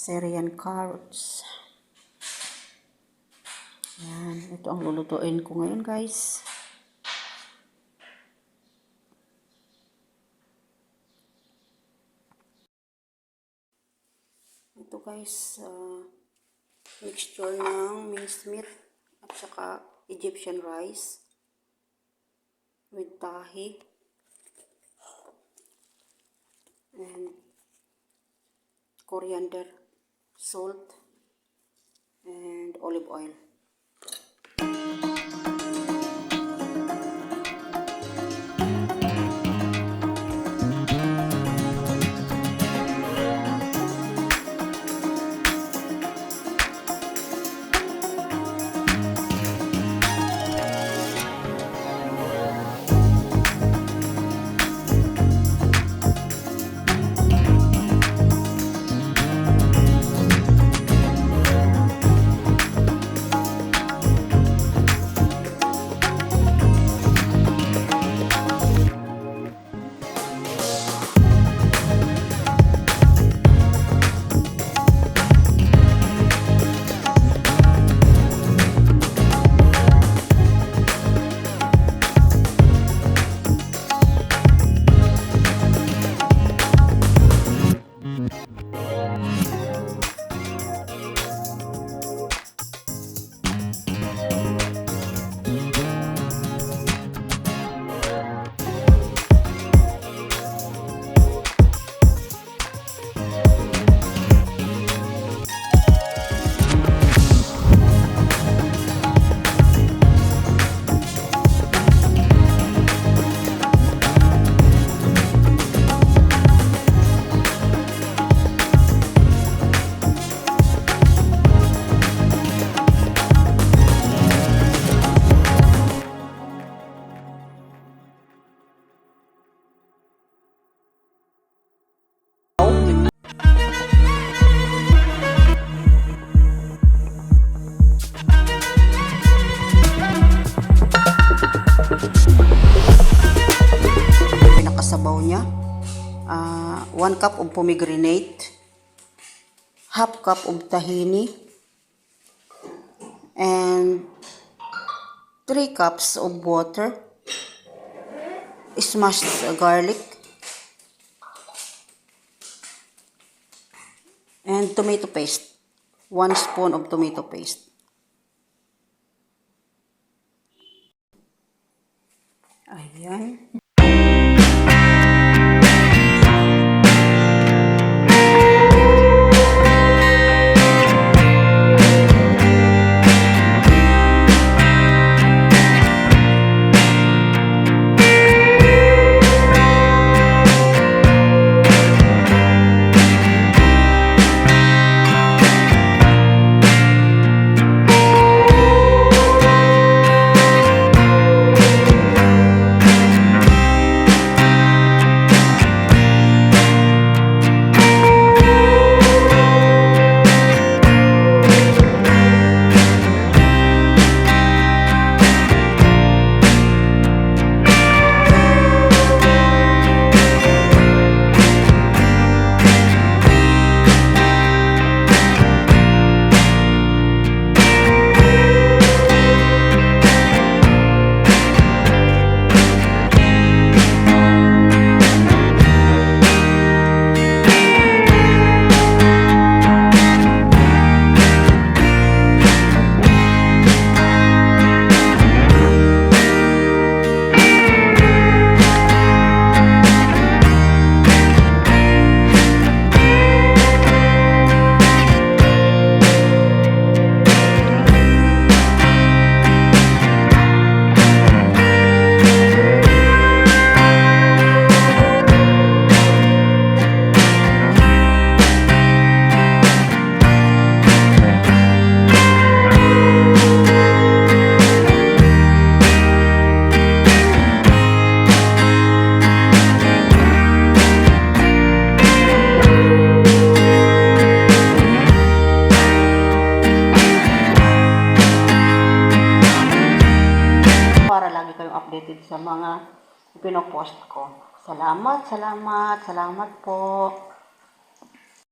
Syrian carrots. Yan, ito ang lulutuin ko ngayon, guys. Ito, guys, mixture ng minced meat at saka Egyptian rice with tahi and coriander, salt, and olive oil. Pinakasabaw niya, 1 cup of pomegranate, half cup of tahini, and 3 cups of water, smashed garlic, and tomato paste, 1 spoon of tomato paste. Ayan. updated sa mga pinopost ko. Salamat po.